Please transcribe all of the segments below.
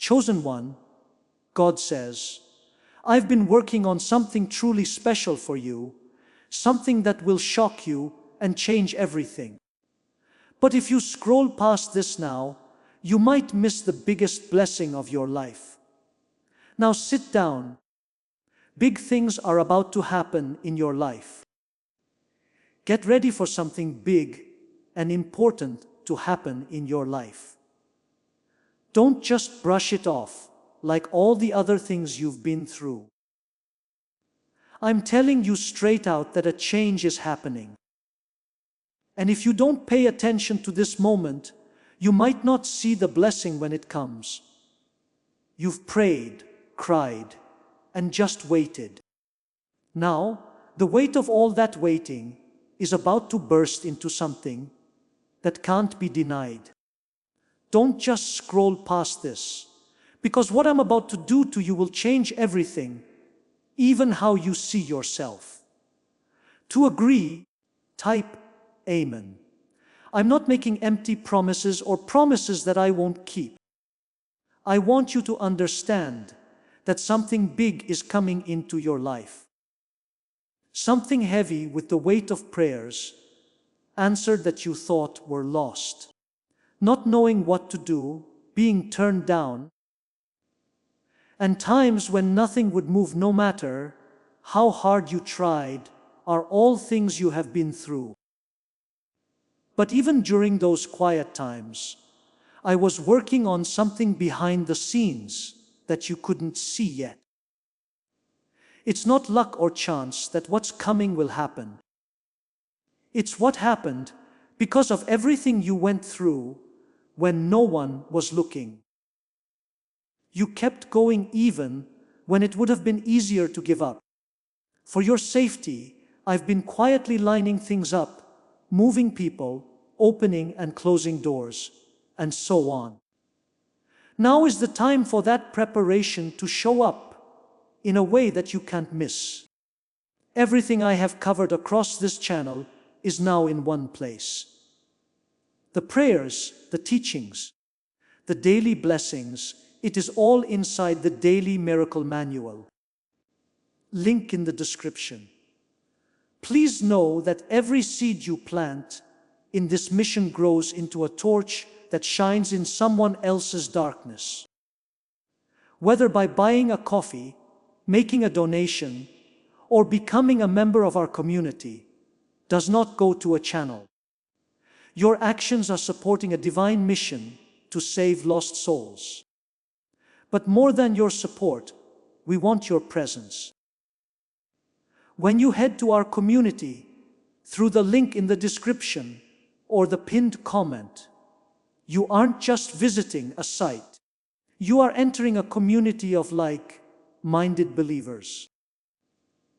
Chosen one, God says, I've been working on something truly special for you, something that will shock you and change everything. But if you scroll past this now, you might miss the biggest blessing of your life. Now sit down. Big things are about to happen in your life. Get ready for something big and important to happen in your life. Don't just brush it off like all the other things you've been through. I'm telling you straight out that a change is happening. And if you don't pay attention to this moment, you might not see the blessing when it comes. You've prayed, cried, and just waited. Now, the weight of all that waiting is about to burst into something that can't be denied. Don't just scroll past this, because what I'm about to do to you will change everything, even how you see yourself. To agree, type Amen. I'm not making empty promises or promises that I won't keep. I want you to understand that something big is coming into your life. Something heavy with the weight of prayers answered that you thought were lost. Not knowing what to do, being turned down, and times when nothing would move no matter how hard you tried are all things you have been through. But even during those quiet times, I was working on something behind the scenes that you couldn't see yet. It's not luck or chance that what's coming will happen. It's what happened because of everything you went through when no one was looking. You kept going even when it would have been easier to give up. For your safety, I've been quietly lining things up, moving people, opening and closing doors, and so on. Now is the time for that preparation to show up in a way that you can't miss. Everything I have covered across this channel is now in one place. The prayers, the teachings, the daily blessings, it is all inside the Daily Miracle Manual. Link in the description. Please know that every seed you plant in this mission grows into a torch that shines in someone else's darkness. Whether by buying a coffee, making a donation, or becoming a member of our community, does not go to a channel. Your actions are supporting a divine mission to save lost souls. But more than your support, we want your presence. When you head to our community through the link in the description or the pinned comment, you aren't just visiting a site. You are entering a community of like-minded believers.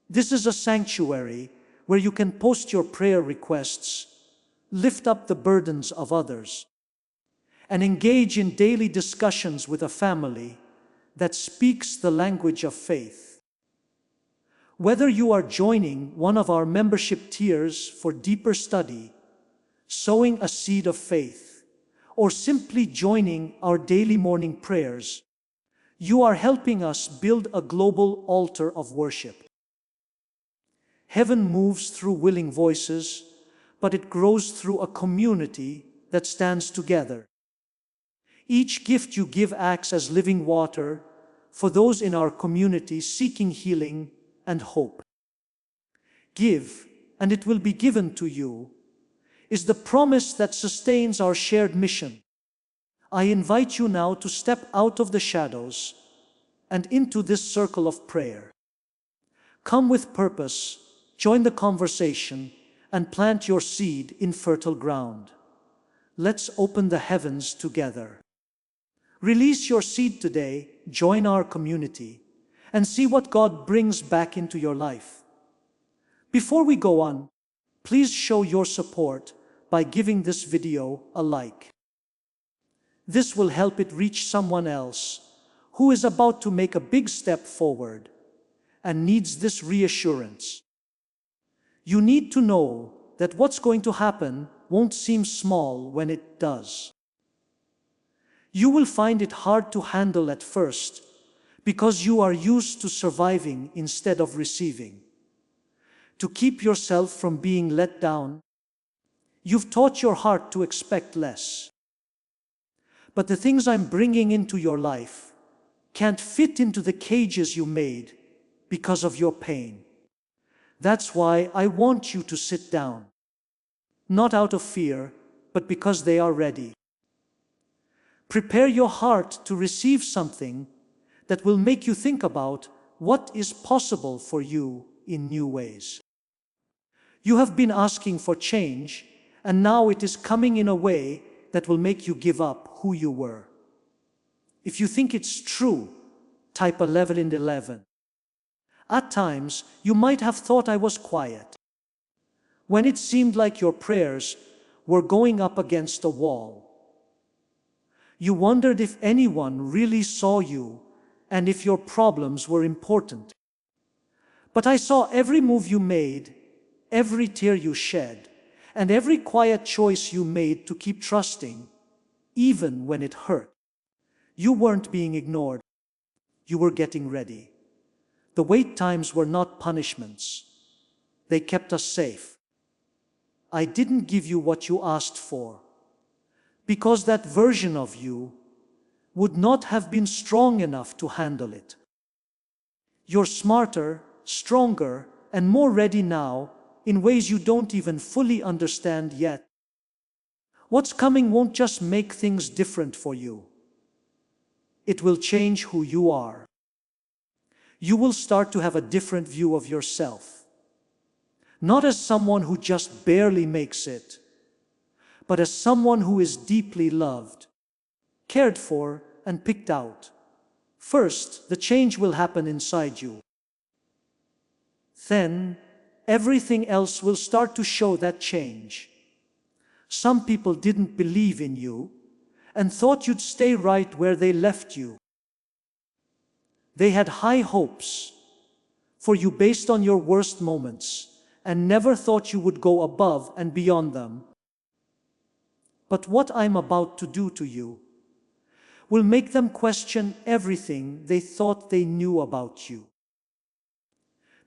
This is a sanctuary where you can post your prayer requests, lift up the burdens of others, and engage in daily discussions with a family that speaks the language of faith. Whether you are joining one of our membership tiers for deeper study, sowing a seed of faith, or simply joining our daily morning prayers, you are helping us build a global altar of worship. Heaven moves through willing voices, but it grows through a community that stands together. Each gift you give acts as living water for those in our community seeking healing and hope. Give, and it will be given to you, is the promise that sustains our shared mission. I invite you now to step out of the shadows and into this circle of prayer. Come with purpose, join the conversation, and plant your seed in fertile ground. Let's open the heavens together. Release your seed today, join our community, and see what God brings back into your life. Before we go on, please show your support by giving this video a like. This will help it reach someone else who is about to make a big step forward and needs this reassurance. You need to know that what's going to happen won't seem small when it does. You will find it hard to handle at first because you are used to surviving instead of receiving. To keep yourself from being let down, you've taught your heart to expect less. But the things I'm bringing into your life can't fit into the cages you made because of your pain. That's why I want you to sit down. Not out of fear, but because they are ready. Prepare your heart to receive something that will make you think about what is possible for you in new ways. You have been asking for change, and now it is coming in a way that will make you give up who you were. If you think it's true, type 11 in 11. At times, you might have thought I was quiet. When it seemed like your prayers were going up against a wall. You wondered if anyone really saw you and if your problems were important. But I saw every move you made, every tear you shed, and every quiet choice you made to keep trusting, even when it hurt. You weren't being ignored. You were getting ready. The wait times were not punishments. They kept us safe. I didn't give you what you asked for, because that version of you would not have been strong enough to handle it. You're smarter, stronger, and more ready now in ways you don't even fully understand yet. What's coming won't just make things different for you. It will change who you are. You will start to have a different view of yourself. Not as someone who just barely makes it, but as someone who is deeply loved, cared for, and picked out. First, the change will happen inside you. Then, everything else will start to show that change. Some people didn't believe in you and thought you'd stay right where they left you. They had high hopes for you based on your worst moments and never thought you would go above and beyond them. But what I'm about to do to you will make them question everything they thought they knew about you.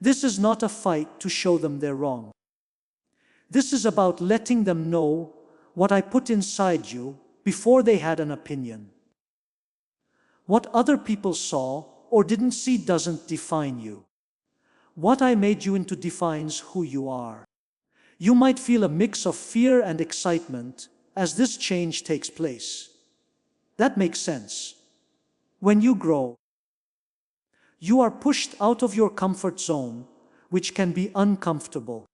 This is not a fight to show them they're wrong. This is about letting them know what I put inside you before they had an opinion. What other people saw or didn't see doesn't define you. What I made you into defines who you are. You might feel a mix of fear and excitement as this change takes place. That makes sense. When you grow, you are pushed out of your comfort zone, which can be uncomfortable.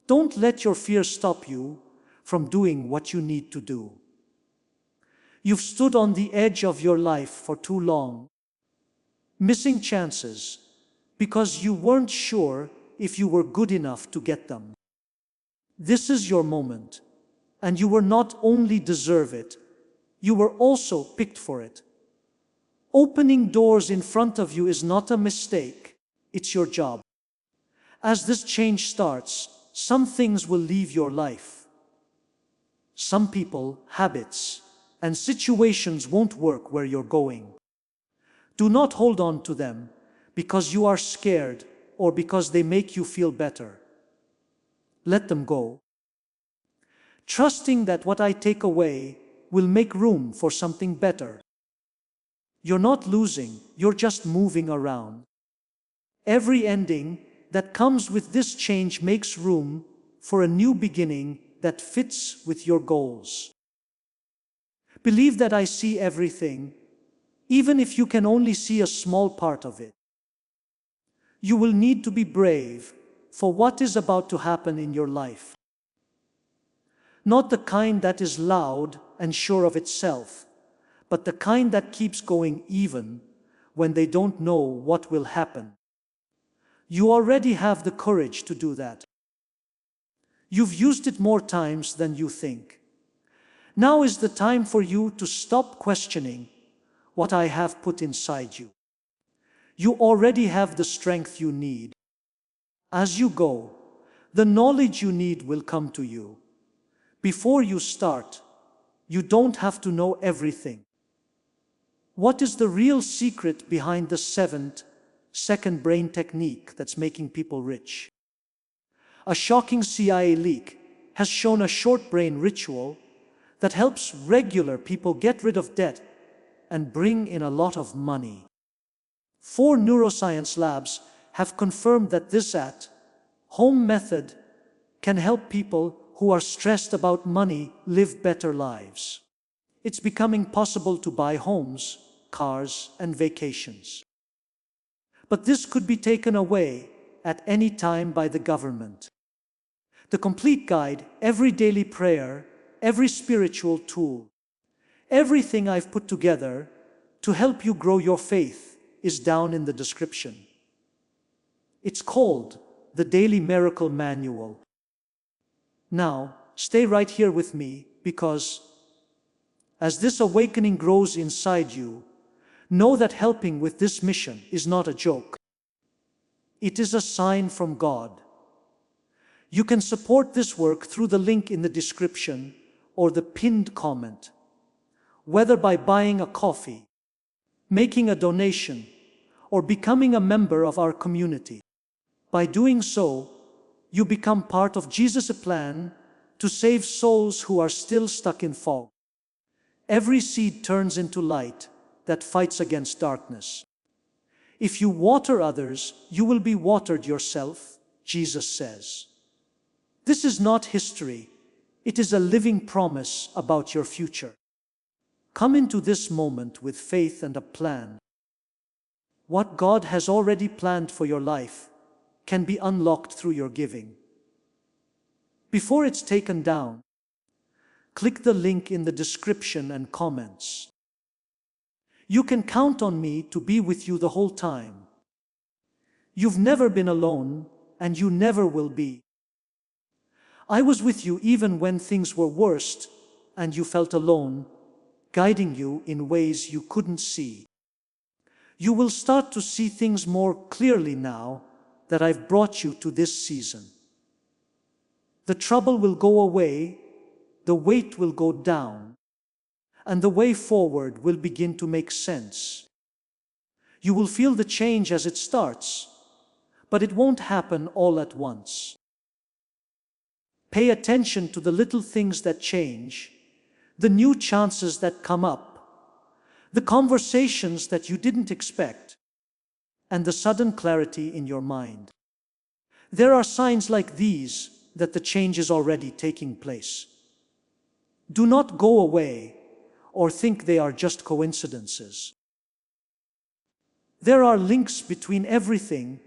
Don't let your fear stop you from doing what you need to do. You've stood on the edge of your life for too long, missing chances because you weren't sure if you were good enough to get them. This is your moment, and you were not only deserve it, you were also picked for it. Opening doors in front of you is not a mistake, it's your job. As this change starts, some things will leave your life. Some people, habits, and situations won't work where you're going. Do not hold on to them because you are scared or because they make you feel better. Let them go. Trusting that what I take away will make room for something better. You're not losing, you're just moving around. Every ending that comes with this change makes room for a new beginning that fits with your goals. Believe that I see everything, even if you can only see a small part of it. You will need to be brave for what is about to happen in your life. Not the kind that is loud and sure of itself, but the kind that keeps going even when they don't know what will happen. You already have the courage to do that. You've used it more times than you think. Now is the time for you to stop questioning what I have put inside you. You already have the strength you need. As you go, the knowledge you need will come to you. Before you start, You don't have to know everything. What is the real secret behind the seventh, second brain technique that's making people rich? A shocking CIA leak has shown a short brain ritual that helps regular people get rid of debt and bring in a lot of money. 4 neuroscience labs have confirmed that this at-home method can help people who are stressed about money live better lives. It's becoming possible to buy homes, cars, and vacations. But this could be taken away at any time by the government. The complete guide, every daily prayer, every spiritual tool, everything I've put together to help you grow your faith is down in the description. It's called the Daily Miracle Manual. Now, stay right here with me, because as this awakening grows inside you, know that helping with this mission is not a joke. It is a sign from God. You can support this work through the link in the description or the pinned comment, whether by buying a coffee, making a donation, or becoming a member of our community. By doing so, you become part of Jesus' plan to save souls who are still stuck in fog. Every seed turns into light that fights against darkness. If you water others, you will be watered yourself, Jesus says. This is not history. It is a living promise about your future. Come into this moment with faith and a plan. What God has already planned for your life can be unlocked through your giving. Before it's taken down, click the link in the description and comments. You can count on me to be with you the whole time. You've never been alone, and you never will be. I was with you even when things were worst, and you felt alone, guiding you in ways you couldn't see. You will start to see things more clearly now that I've brought you to this season. The trouble will go away, the weight will go down, and the way forward will begin to make sense. You will feel the change as it starts, but it won't happen all at once. Pay attention to the little things that change, the new chances that come up, the conversations that you didn't expect, and the sudden clarity in your mind. There are signs like these that the change is already taking place. Do not go away or think they are just coincidences. There are links between everything,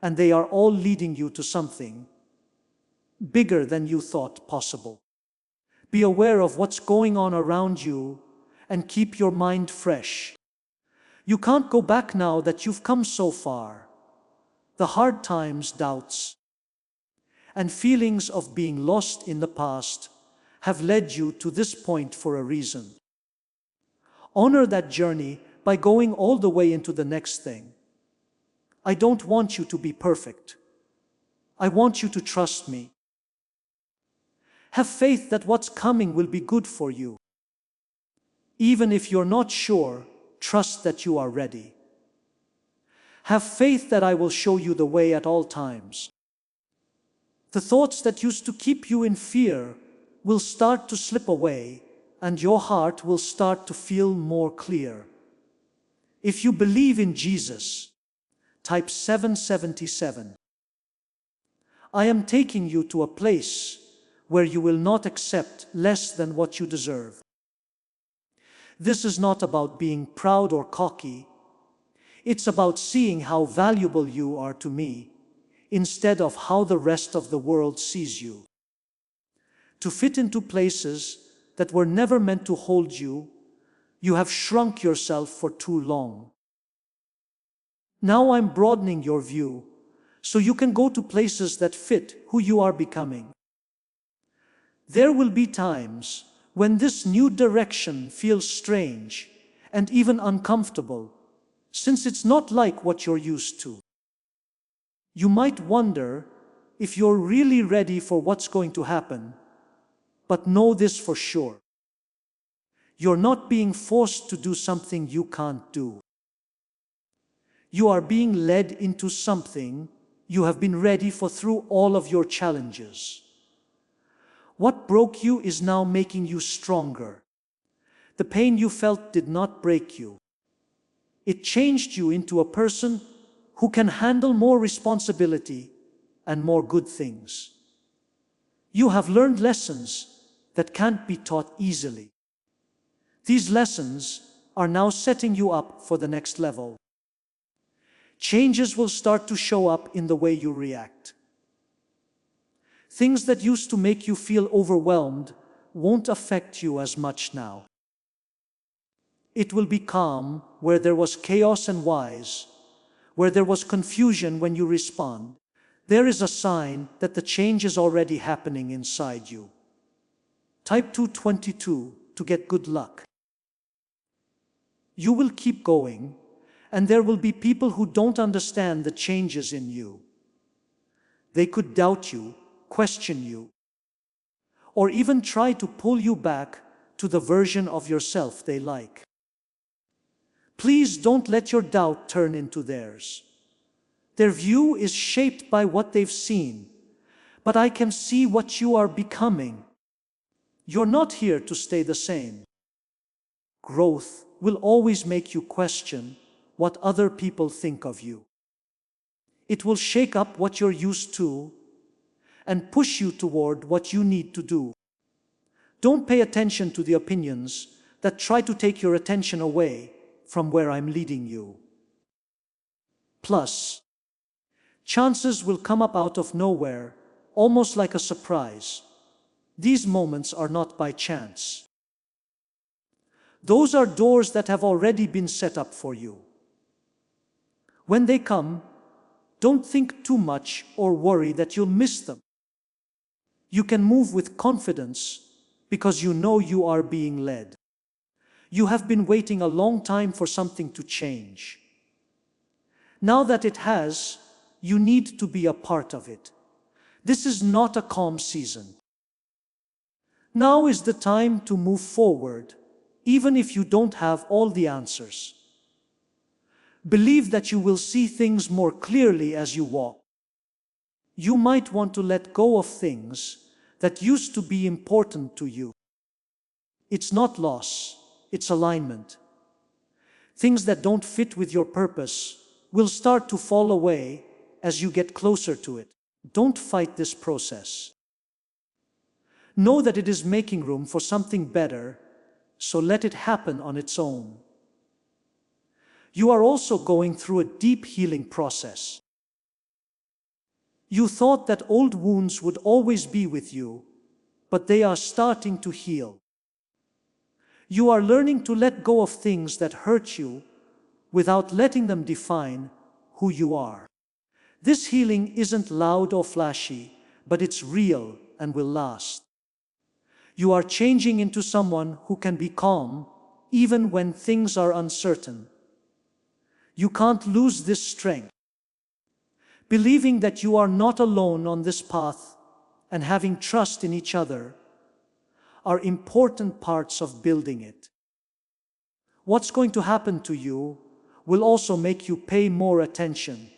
and they are all leading you to something bigger than you thought possible. Be aware of what's going on around you and keep your mind fresh. You can't go back now that you've come so far. The hard times, doubts, and feelings of being lost in the past have led you to this point for a reason. Honor that journey by going all the way into the next thing. I don't want you to be perfect. I want you to trust me. Have faith that what's coming will be good for you. Even if you're not sure, trust that you are ready. Have faith that I will show you the way at all times. The thoughts that used to keep you in fear will start to slip away, and your heart will start to feel more clear. If you believe in Jesus, type 777. I am taking you to a place where you will not accept less than what you deserve. This is not about being proud or cocky. It's about seeing how valuable you are to me, instead of how the rest of the world sees you. To fit into places that were never meant to hold you, you have shrunk yourself for too long. Now I'm broadening your view, so you can go to places that fit who you are becoming. There will be times when this new direction feels strange and even uncomfortable, since it's not like what you're used to. You might wonder if you're really ready for what's going to happen, but know this for sure. You're not being forced to do something you can't do. You are being led into something you have been ready for through all of your challenges. What broke you is now making you stronger. The pain you felt did not break you. It changed you into a person who can handle more responsibility and more good things. You have learned lessons that can't be taught easily. These lessons are now setting you up for the next level. Changes will start to show up in the way you react. Things that used to make you feel overwhelmed won't affect you as much now. It will be calm where there was chaos and wise, where there was confusion when you respond. There is a sign that the change is already happening inside you. Type 222 to get good luck. You will keep going, and there will be people who don't understand the changes in you. They could doubt you, question you, or even try to pull you back to the version of yourself they like. Please don't let your doubt turn into theirs. Their view is shaped by what they've seen, but I can see what you are becoming. You're not here to stay the same. Growth will always make you question what other people think of you. It will shake up what you're used to and push you toward what you need to do. Don't pay attention to the opinions that try to take your attention away from where I'm leading you. Plus, chances will come up out of nowhere, almost like a surprise. These moments are not by chance. Those are doors that have already been set up for you. When they come, don't think too much or worry that you'll miss them. You can move with confidence because you know you are being led. You have been waiting a long time for something to change. Now that it has, you need to be a part of it. This is not a calm season. Now is the time to move forward, even if you don't have all the answers. Believe that you will see things more clearly as you walk. You might want to let go of things that used to be important to you. It's not loss, it's alignment. Things that don't fit with your purpose will start to fall away as you get closer to it. Don't fight this process. Know that it is making room for something better, so let it happen on its own. You are also going through a deep healing process. You thought that old wounds would always be with you, but they are starting to heal. You are learning to let go of things that hurt you without letting them define who you are. This healing isn't loud or flashy, but it's real and will last. You are changing into someone who can be calm even when things are uncertain. You can't lose this strength. Believing that you are not alone on this path and having trust in each other are important parts of building it. What's going to happen to you will also make you pay more attention.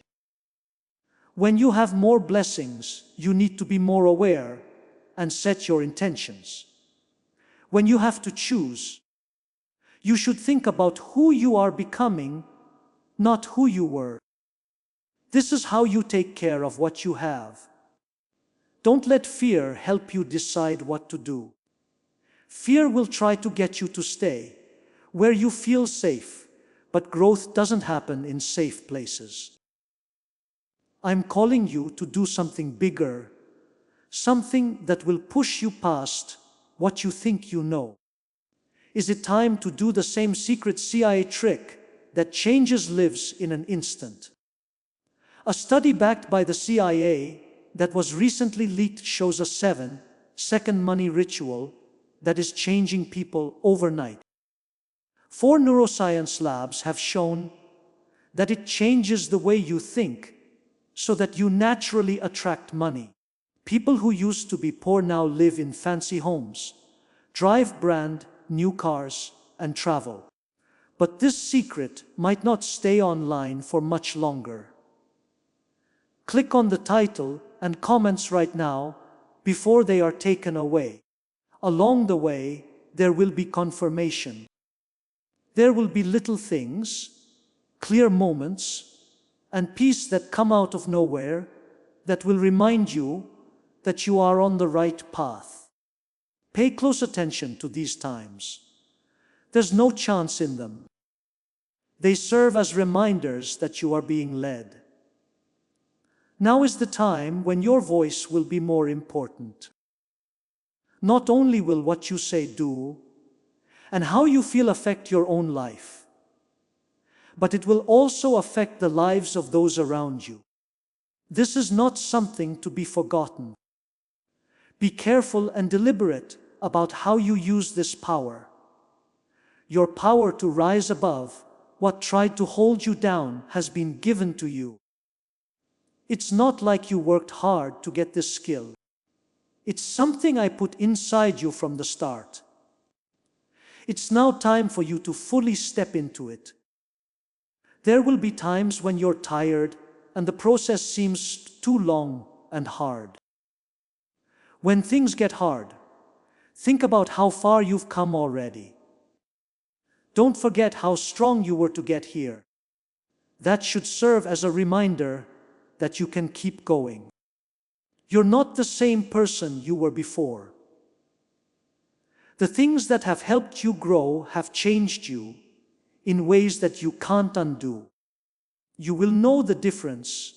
When you have more blessings, you need to be more aware and set your intentions. When you have to choose, you should think about who you are becoming, not who you were. This is how you take care of what you have. Don't let fear help you decide what to do. Fear will try to get you to stay where you feel safe, but growth doesn't happen in safe places. I'm calling you to do something bigger, something that will push you past what you think you know. Is it time to do the same secret CIA trick that changes lives in an instant? A study backed by the CIA that was recently leaked shows a 7-second money ritual that is changing people overnight. 4 neuroscience labs have shown that it changes the way you think so that you naturally attract money. People who used to be poor now live in fancy homes, drive brand new cars, and travel. But this secret might not stay online for much longer. Click on the title and comments right now before they are taken away. Along the way, there will be confirmation. There will be little things, clear moments, and peace that come out of nowhere that will remind you that you are on the right path. Pay close attention to these times. There's no chance in them. They serve as reminders that you are being led. Now is the time when your voice will be more important. Not only will what you say do, and how you feel affect your own life, but it will also affect the lives of those around you. This is not something to be forgotten. Be careful and deliberate about how you use this power. Your power to rise above what tried to hold you down has been given to you. It's not like you worked hard to get this skill. It's something I put inside you from the start. It's now time for you to fully step into it. There will be times when you're tired and the process seems too long and hard. When things get hard, think about how far you've come already. Don't forget how strong you were to get here. That should serve as a reminder that you can keep going. You're not the same person you were before. The things that have helped you grow have changed you in ways that you can't undo. You will know the difference,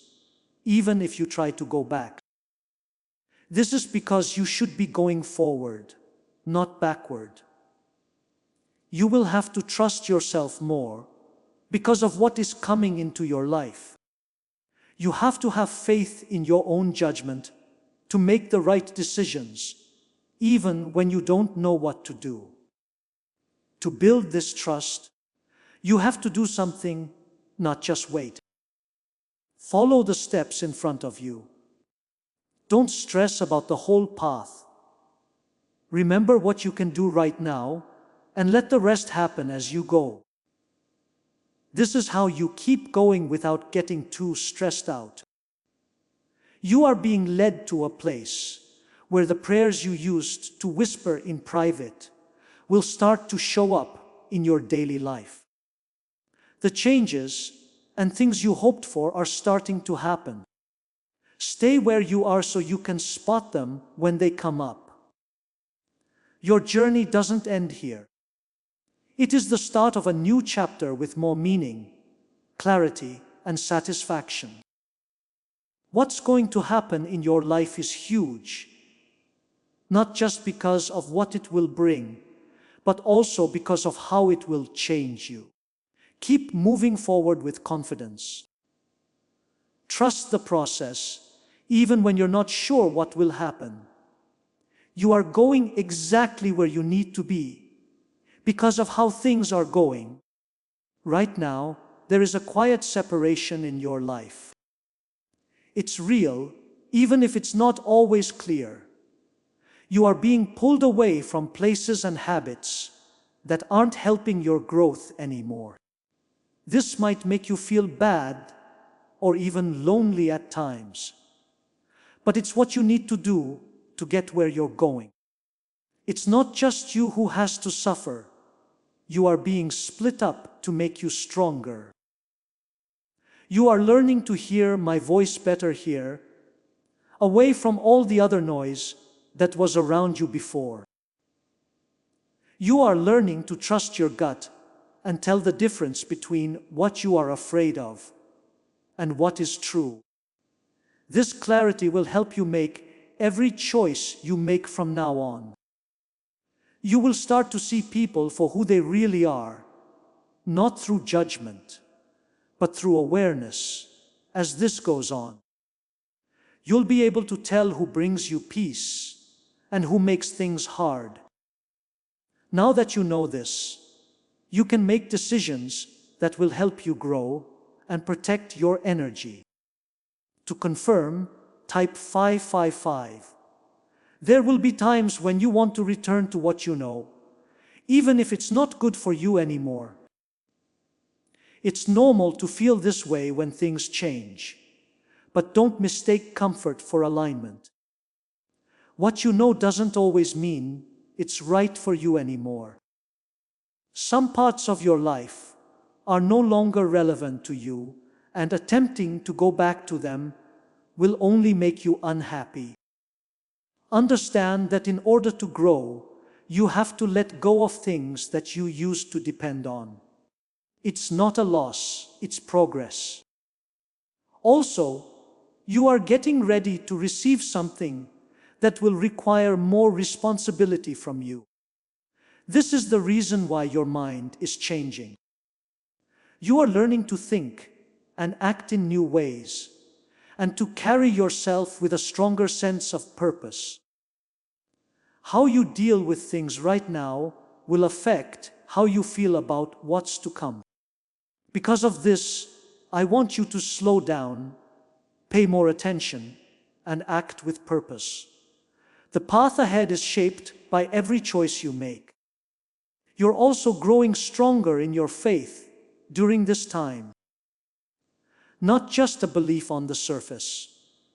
even if you try to go back. This is because you should be going forward, not backward. You will have to trust yourself more because of what is coming into your life. You have to have faith in your own judgment to make the right decisions, even when you don't know what to do. To build this trust, you have to do something, not just wait. Follow the steps in front of you. Don't stress about the whole path. Remember what you can do right now and let the rest happen as you go. This is how you keep going without getting too stressed out. You are being led to a place where the prayers you used to whisper in private will start to show up in your daily life. The changes and things you hoped for are starting to happen. Stay where you are so you can spot them when they come up. Your journey doesn't end here. It is the start of a new chapter with more meaning, clarity, and satisfaction. What's going to happen in your life is huge, not just because of what it will bring, but also because of how it will change you. Keep moving forward with confidence. Trust the process, even when you're not sure what will happen. You are going exactly where you need to be because of how things are going. Right now, there is a quiet separation in your life. It's real, even if it's not always clear. You are being pulled away from places and habits that aren't helping your growth anymore. This might make you feel bad or even lonely at times. But it's what you need to do to get where you're going. It's not just you who has to suffer. You are being split up to make you stronger. You are learning to hear my voice better here, away from all the other noise that was around you before. You are learning to trust your gut and tell the difference between what you are afraid of and what is true. This clarity will help you make every choice you make from now on. You will start to see people for who they really are, not through judgment, but through awareness. As this goes on, you'll be able to tell who brings you peace and who makes things hard. Now that you know this, you can make decisions that will help you grow and protect your energy. To confirm, type 555. There will be times when you want to return to what you know, even if it's not good for you anymore. It's normal to feel this way when things change, but don't mistake comfort for alignment. What you know doesn't always mean it's right for you anymore. Some parts of your life are no longer relevant to you, and attempting to go back to them will only make you unhappy. Understand that in order to grow, you have to let go of things that you used to depend on. It's not a loss, it's progress. Also, you are getting ready to receive something that will require more responsibility from you. This is the reason why your mind is changing. You are learning to think and act in new ways, and to carry yourself with a stronger sense of purpose. How you deal with things right now will affect how you feel about what's to come. Because of this, I want you to slow down, pay more attention, and act with purpose. The path ahead is shaped by every choice you make. You're also growing stronger in your faith during this time. Not just a belief on the surface,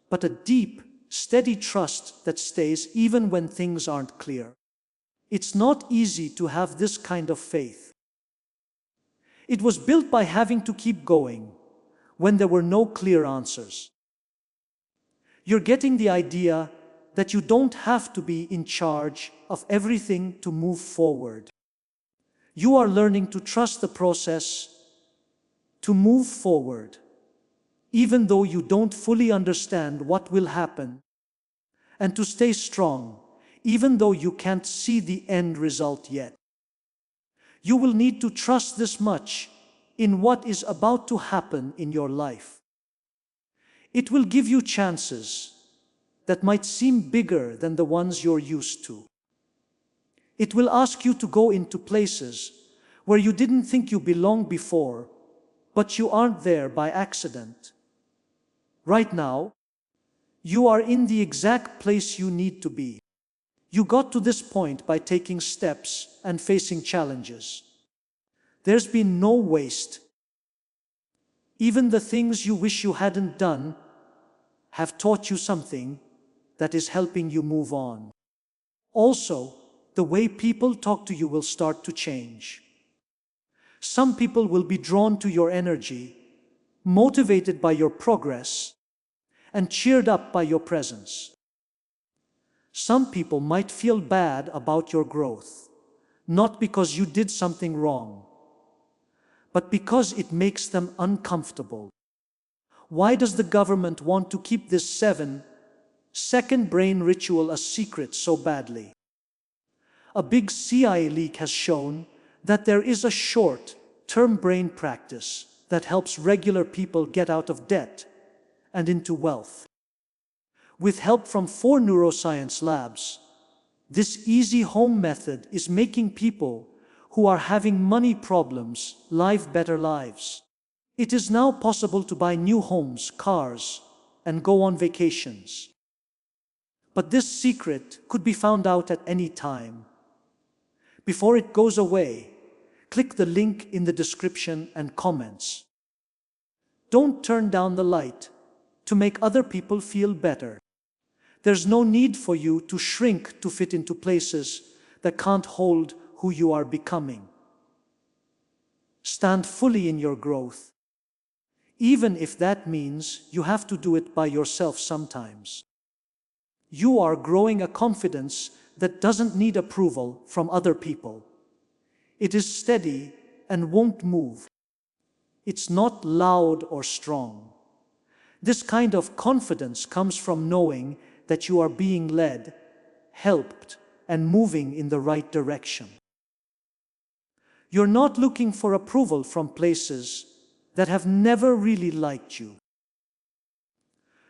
but a deep, steady trust that stays even when things aren't clear. It's not easy to have this kind of faith. It was built by having to keep going when there were no clear answers. You're getting the idea that you don't have to be in charge of everything to move forward. You are learning to trust the process, to move forward, even though you don't fully understand what will happen, and to stay strong, even though you can't see the end result yet. You will need to trust this much in what is about to happen in your life. It will give you chances that might seem bigger than the ones you're used to. It will ask you to go into places where you didn't think you belonged before, but you aren't there by accident. Right now, you are in the exact place you need to be. You got to this point by taking steps and facing challenges. There's been no waste. Even the things you wish you hadn't done have taught you something that is helping you move on. Also, the way people talk to you will start to change. Some people will be drawn to your energy, motivated by your progress, and cheered up by your presence. Some people might feel bad about your growth, not because you did something wrong, but because it makes them uncomfortable. Why does the government want to keep this 7-second brain ritual a secret so badly? A big CIA leak has shown that there is a short-term brain practice that helps regular people get out of debt and into wealth. With help from 4 neuroscience labs, this easy home method is making people who are having money problems live better lives. It is now possible to buy new homes, cars, and go on vacations. But this secret could be found out at any time. Before it goes away, click the link in the description and comments. Don't turn down the light to make other people feel better. There's no need for you to shrink to fit into places that can't hold who you are becoming. Stand fully in your growth, even if that means you have to do it by yourself sometimes. You are growing a confidence that doesn't need approval from other people. It is steady and won't move. It's not loud or strong. This kind of confidence comes from knowing that you are being led, helped, and moving in the right direction. You're not looking for approval from places that have never really liked you.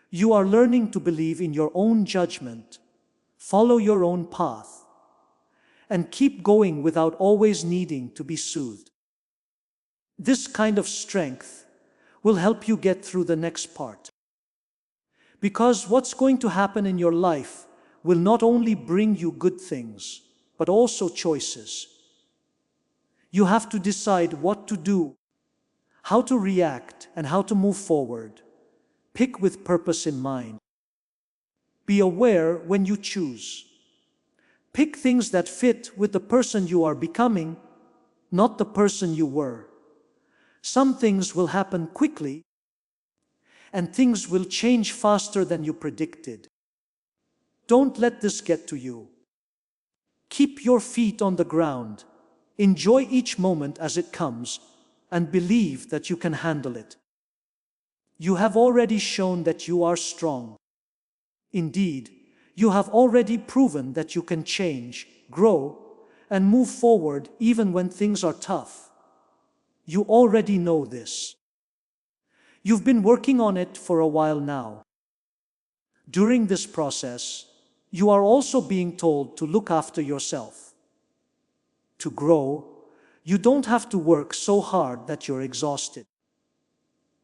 You are learning to believe in your own judgment, follow your own path, and keep going without always needing to be soothed. This kind of strength will help you get through the next part. Because what's going to happen in your life will not only bring you good things, but also choices. You have to decide what to do, how to react, and how to move forward. Pick with purpose in mind. Be aware when you choose. Pick things that fit with the person you are becoming, not the person you were. Some things will happen quickly, and things will change faster than you predicted. Don't let this get to you. Keep your feet on the ground. Enjoy each moment as it comes, and believe that you can handle it. You have already shown that you are strong. Indeed, you have already proven that you can change, grow, and move forward even when things are tough. You already know this. You've been working on it for a while now. During this process, you are also being told to look after yourself. To grow, you don't have to work so hard that you're exhausted.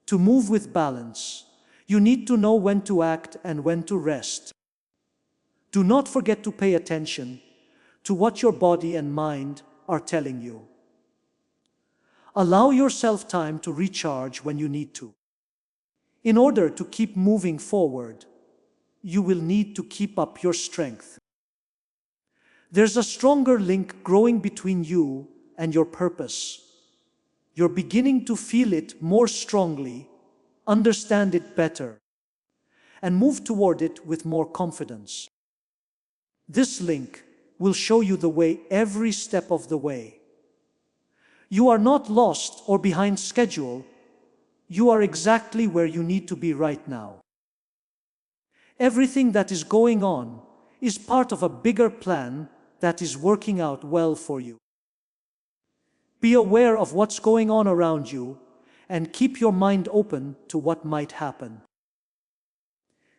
To move with balance, you need to know when to act and when to rest. Do not forget to pay attention to what your body and mind are telling you. Allow yourself time to recharge when you need to. In order to keep moving forward, you will need to keep up your strength. There's a stronger link growing between you and your purpose. You're beginning to feel it more strongly, understand it better, and move toward it with more confidence. This link will show you the way every step of the way. You are not lost or behind schedule. You are exactly where you need to be right now. Everything that is going on is part of a bigger plan that is working out well for you. Be aware of what's going on around you and keep your mind open to what might happen.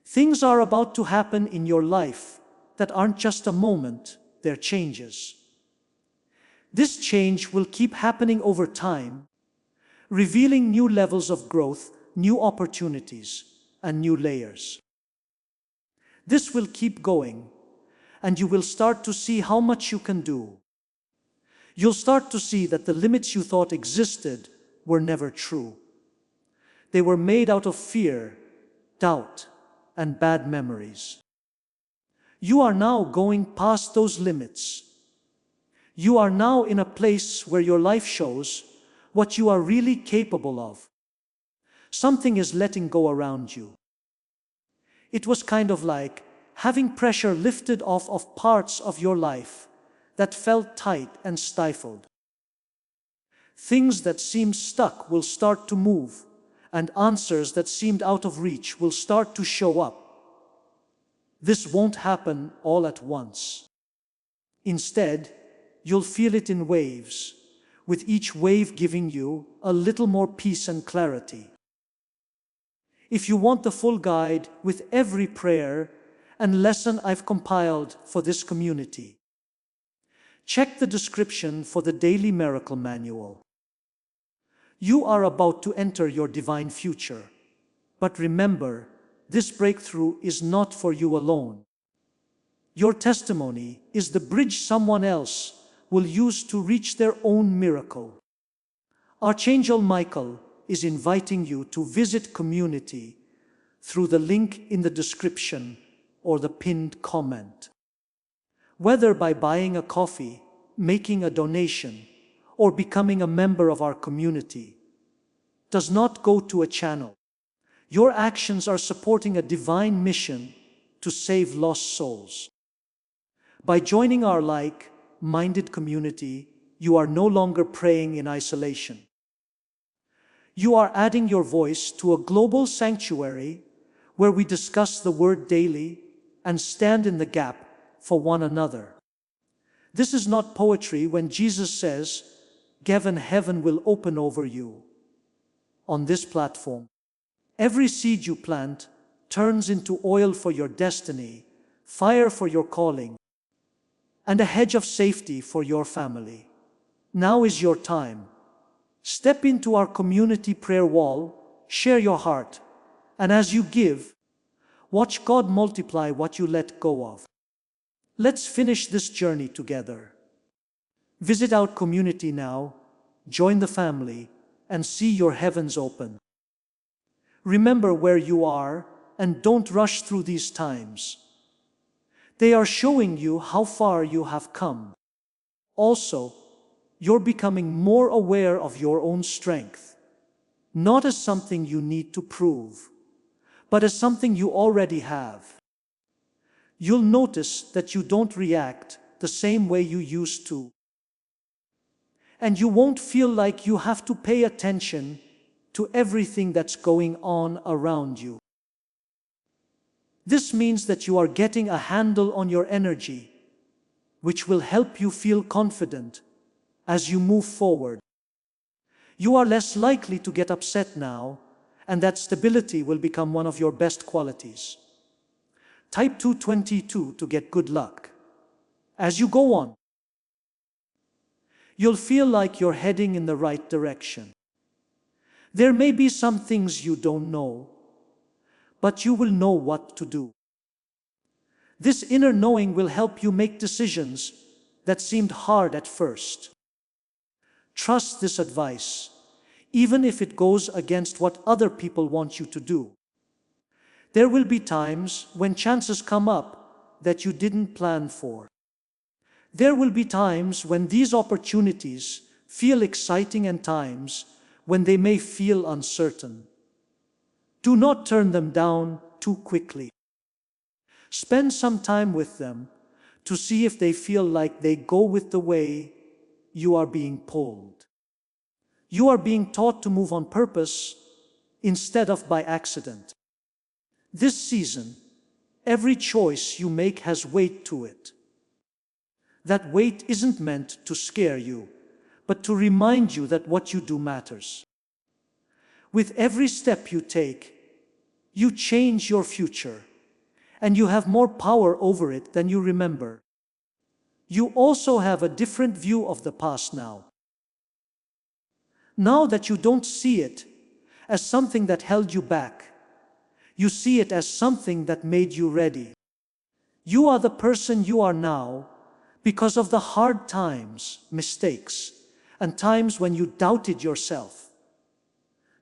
Things are about to happen in your life that aren't just a moment, they're changes. This change will keep happening over time, revealing new levels of growth, new opportunities, and new layers. This will keep going, and you will start to see how much you can do. You'll start to see that the limits you thought existed were never true. They were made out of fear, doubt, and bad memories. You are now going past those limits. You are now in a place where your life shows what you are really capable of. Something is letting go around you. It was kind of like having pressure lifted off of parts of your life that felt tight and stifled. Things that seemed stuck will start to move, and answers that seemed out of reach will start to show up. This won't happen all at once. Instead, you'll feel it in waves, with each wave giving you a little more peace and clarity. If you want the full guide with every prayer and lesson I've compiled for this community, check the description for the Daily Miracle Manual. You are about to enter your divine future, but remember, this breakthrough is not for you alone. Your testimony is the bridge someone else will use to reach their own miracle. Archangel Michael is inviting you to visit community through the link in the description or the pinned comment. Whether by buying a coffee, making a donation, or becoming a member of our community, does not go to a channel. Your actions are supporting a divine mission to save lost souls. By joining our like-minded community, you are no longer praying in isolation. You are adding your voice to a global sanctuary where we discuss the Word daily and stand in the gap for one another. This is not poetry when Jesus says, Heaven will open over you. On this platform, every seed you plant turns into oil for your destiny, fire for your calling, and a hedge of safety for your family. Now is your time. Step into our community prayer wall, share your heart, and as you give, watch God multiply what you let go of. Let's finish this journey together. Visit our community now join the family, and see your heavens open. Remember where you are and don't rush through these times. They are showing you how far you have come. Also, you're becoming more aware of your own strength, not as something you need to prove, but as something you already have. You'll notice that you don't react the same way you used to. And you won't feel like you have to pay attention to everything that's going on around you. This means that you are getting a handle on your energy, which will help you feel confident as you move forward. You are less likely to get upset now, and that stability will become one of your best qualities. Type 222 to get good luck. As you go on, you'll feel like you're heading in the right direction. There may be some things you don't know, but you will know what to do. This inner knowing will help you make decisions that seemed hard at first. Trust this advice, even if it goes against what other people want you to do. There will be times when chances come up that you didn't plan for. There will be times when these opportunities feel exciting and times when they may feel uncertain. Do not turn them down too quickly. Spend some time with them to see if they feel like they go with the way you are being pulled. You are being taught to move on purpose instead of by accident. This season, every choice you make has weight to it. That weight isn't meant to scare you, but to remind you that what you do matters. With every step you take, you change your future, and you have more power over it than you remember. You also have a different view of the past now. Now that you don't see it as something that held you back, you see it as something that made you ready. You are the person you are now because of the hard times, mistakes, and times when you doubted yourself.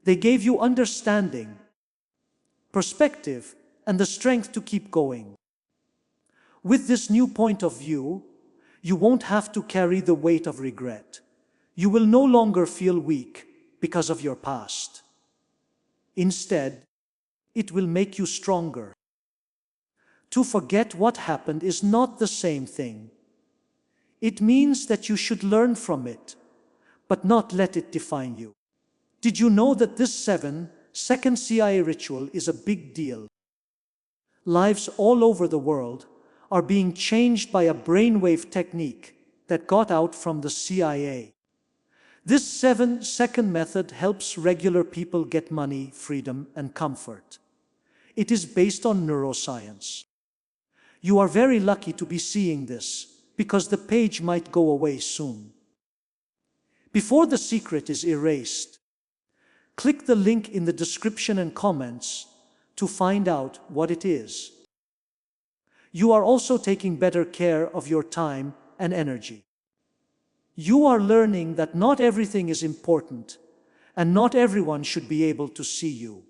They gave you understanding, perspective, and the strength to keep going. With this new point of view, you won't have to carry the weight of regret. You will no longer feel weak because of your past. Instead, it will make you stronger. To forget what happened is not the same thing. It means that you should learn from it, but not let it define you. Did you know that this 7-second CIA ritual is a big deal? Lives all over the world are being changed by a brainwave technique that got out from the CIA. This 7-second method helps regular people get money, freedom, and comfort. It is based on neuroscience. You are very lucky to be seeing this, because the page might go away soon. Before the secret is erased, click the link in the description and comments to find out what it is. You are also taking better care of your time and energy. You are learning that not everything is important, and not everyone should be able to see you.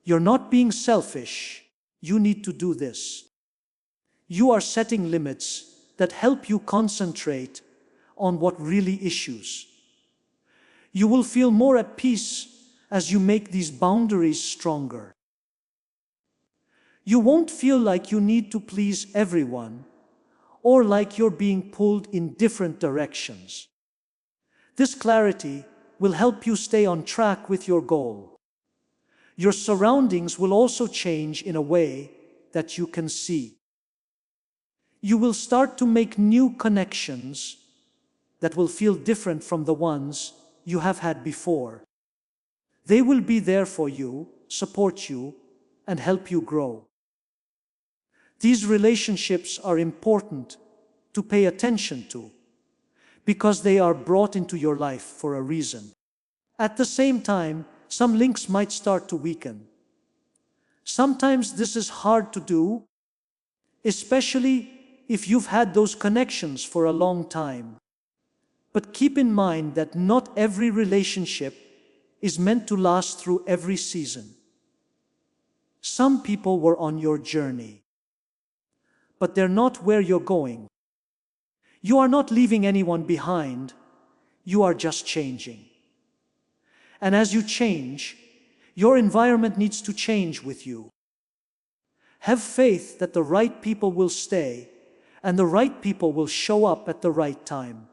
You're not being selfish. You need to do this. You are setting limits that help you concentrate on what really issues. You will feel more at peace as you make these boundaries stronger. You won't feel like you need to please everyone or like you're being pulled in different directions. This clarity will help you stay on track with your goal. Your surroundings will also change in a way that you can see. You will start to make new connections that will feel different from the ones you have had before. They will be there for you, support you, and help you grow. These relationships are important to pay attention to because they are brought into your life for a reason. At the same time, some links might start to weaken. Sometimes this is hard to do, especially if you've had those connections for a long time. But keep in mind that not every relationship is meant to last through every season. Some people were on your journey, but they're not where you're going. You are not leaving anyone behind, you are just changing. And as you change, your environment needs to change with you. Have faith that the right people will stay, and the right people will show up at the right time.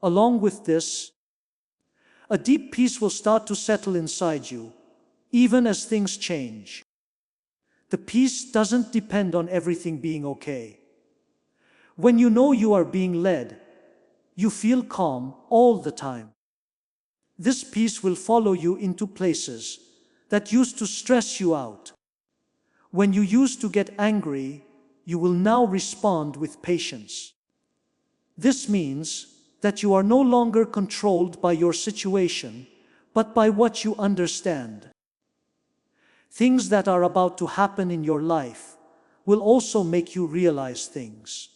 Along with this, a deep peace will start to settle inside you, even as things change. The peace doesn't depend on everything being okay. When you know you are being led, you feel calm all the time. This peace will follow you into places that used to stress you out. When you used to get angry, you will now respond with patience. This means that you are no longer controlled by your situation, but by what you understand. Things that are about to happen in your life will also make you realize things.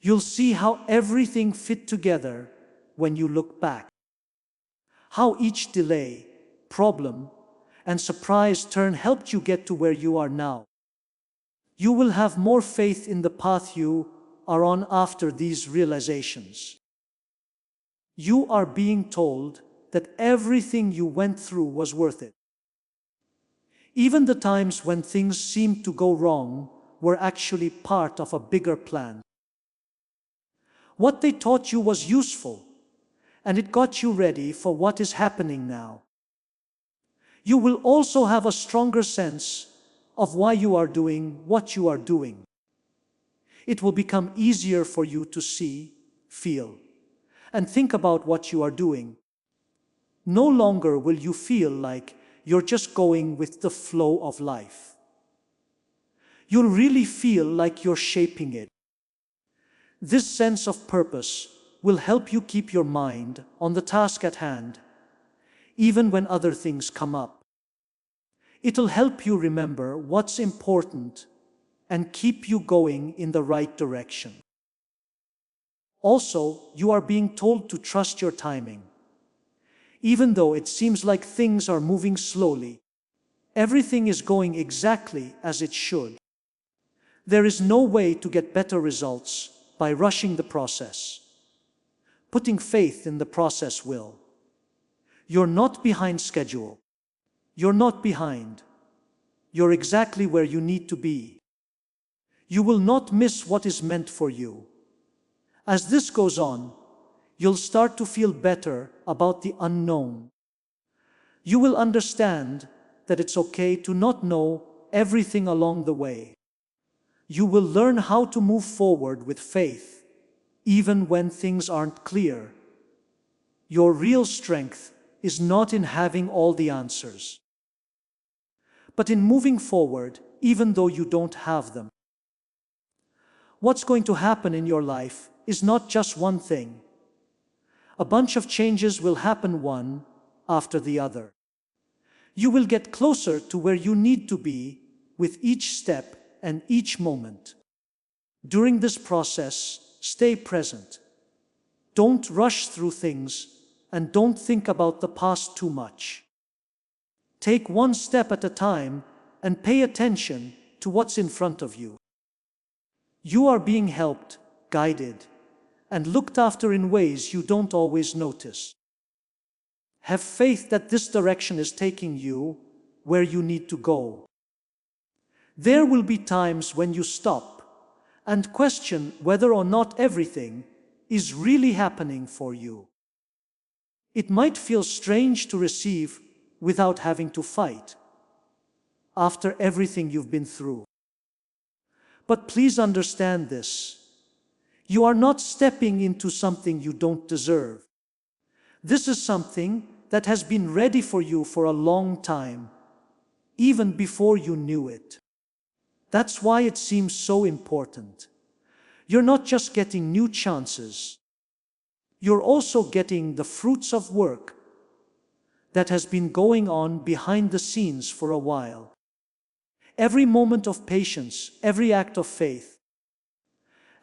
You'll see how everything fit together when you look back. How each delay, problem, and surprise turn helped you get to where you are now. You will have more faith in the path you are on after these realizations. You are being told that everything you went through was worth it. Even the times when things seemed to go wrong were actually part of a bigger plan. What they taught you was useful, and it got you ready for what is happening now. You will also have a stronger sense of why you are doing what you are doing. It will become easier for you to see, feel, and think about what you are doing. No longer will you feel like you're just going with the flow of life. You'll really feel like you're shaping it. This sense of purpose will help you keep your mind on the task at hand, even when other things come up. It'll help you remember what's important and keep you going in the right direction. Also, you are being told to trust your timing. Even though it seems like things are moving slowly, everything is going exactly as it should. There is no way to get better results by rushing the process. Putting faith in the process will. You're not behind schedule. You're not behind. You're exactly where you need to be. You will not miss what is meant for you. As this goes on, you'll start to feel better about the unknown. You will understand that it's okay to not know everything along the way. You will learn how to move forward with faith, even when things aren't clear. Your real strength is not in having all the answers, but in moving forward even though you don't have them. What's going to happen in your life is not just one thing. A bunch of changes will happen one after the other. You will get closer to where you need to be with each step and each moment. During this process, stay present. Don't rush through things and don't think about the past too much. Take one step at a time and pay attention to what's in front of you. You are being helped, guided, and looked after in ways you don't always notice. Have faith that this direction is taking you where you need to go. There will be times when you stop and question whether or not everything is really happening for you. It might feel strange to receive without having to fight after everything you've been through. But please understand this. You are not stepping into something you don't deserve. This is something that has been ready for you for a long time, even before you knew it. That's why it seems so important. You're not just getting new chances. You're also getting the fruits of work that has been going on behind the scenes for a while. Every moment of patience, every act of faith,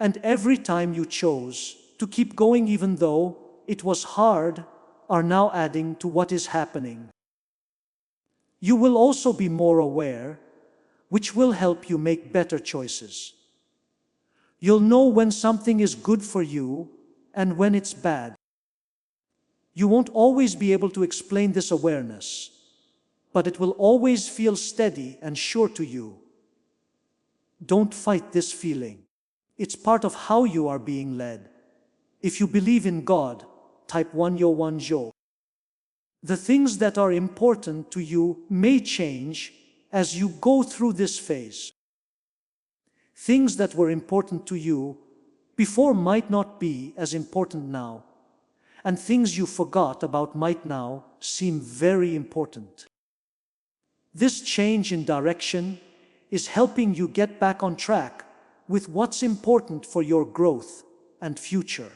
and every time you chose to keep going even though it was hard, are now adding to what is happening. You will also be more aware, which will help you make better choices. You'll know when something is good for you and when it's bad. You won't always be able to explain this awareness, but it will always feel steady and sure to you. Don't fight this feeling. It's part of how you are being led. If you believe in God, type 1 yo 1 jo. The things that are important to you may change as you go through this phase. Things that were important to you before might not be as important now, and things you forgot about might now seem very important. This change in direction is helping you get back on track with what's important for your growth and future.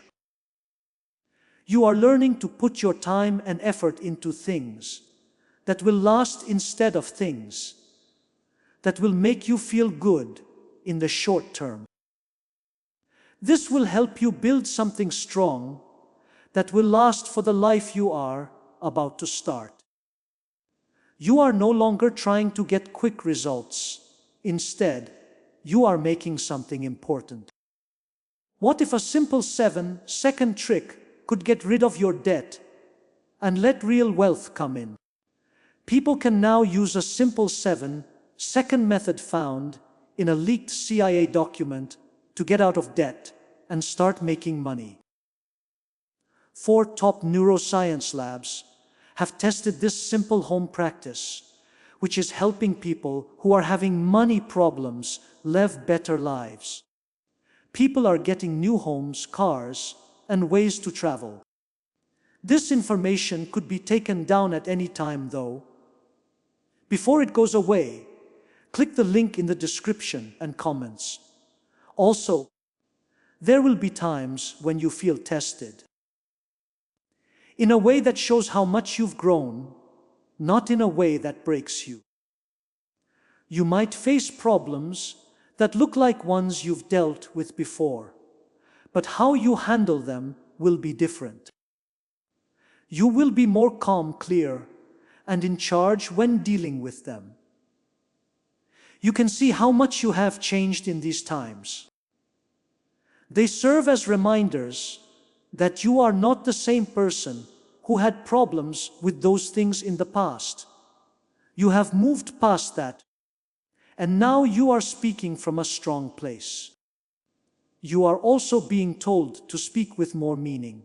You are learning to put your time and effort into things that will last instead of things that will make you feel good in the short term. This will help you build something strong that will last for the life you are about to start. You are no longer trying to get quick results. Instead, you are making something important. What if a simple 7-second trick could get rid of your debt and let real wealth come in? People can now use a simple 7-second method found in a leaked CIA document to get out of debt and start making money. 4 top neuroscience labs have tested this simple home practice, which is helping people who are having money problems live better lives. People are getting new homes, cars, and ways to travel. This information could be taken down at any time, though. Before it goes away, click the link in the description and comments. Also, there will be times when you feel tested in a way that shows how much you've grown, not in a way that breaks you. You might face problems that look like ones you've dealt with before, but how you handle them will be different. You will be more calm, clear, and in charge when dealing with them. You can see how much you have changed in these times. They serve as reminders that you are not the same person who had problems with those things in the past. You have moved past that, and now you are speaking from a strong place. You are also being told to speak with more meaning.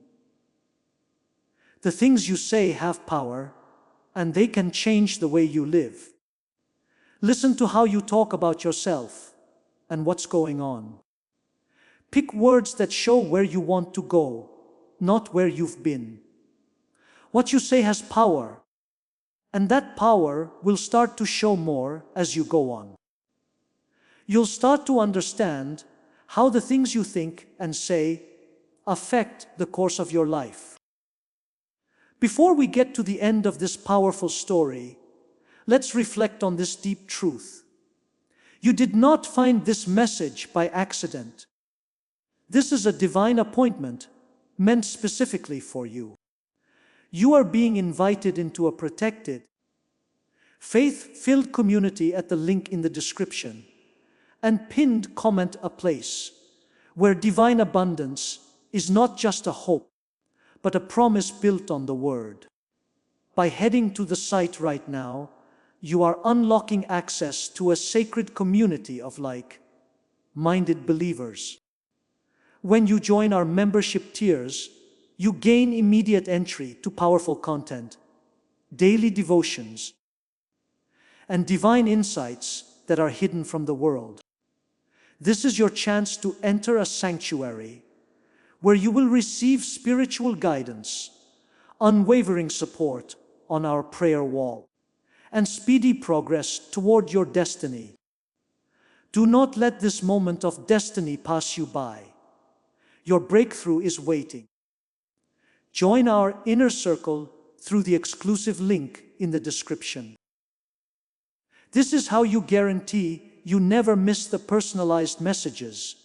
The things you say have power, and they can change the way you live. Listen to how you talk about yourself and what's going on. Pick words that show where you want to go, not where you've been. What you say has power, and that power will start to show more as you go on. You'll start to understand how the things you think and say affect the course of your life. Before we get to the end of this powerful story, let's reflect on this deep truth. You did not find this message by accident. This is a divine appointment meant specifically for you. You are being invited into a protected, faith-filled community at the link in the description and pinned comment, a place where divine abundance is not just a hope, but a promise built on the Word. By heading to the site right now, you are unlocking access to a sacred community of like-minded believers. When you join our membership tiers, you gain immediate entry to powerful content, daily devotions, and divine insights that are hidden from the world. This is your chance to enter a sanctuary where you will receive spiritual guidance, unwavering support on our prayer wall, and speedy progress toward your destiny. Do not let this moment of destiny pass you by. Your breakthrough is waiting. Join our inner circle through the exclusive link in the description. This is how you guarantee you never miss the personalized messages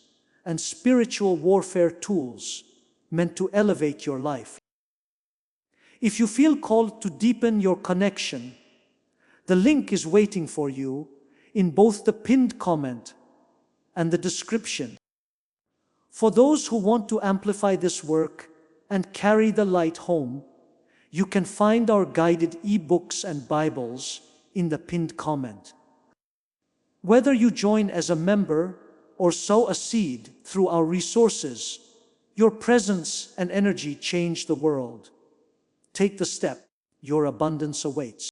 and spiritual warfare tools meant to elevate your life. If you feel called to deepen your connection, the link is waiting for you in both the pinned comment and the description. For those who want to amplify this work and carry the light home, you can find our guided e-books and Bibles in the pinned comment. Whether you join as a member or sow a seed through our resources, your presence and energy change the world. Take the step. Your abundance awaits.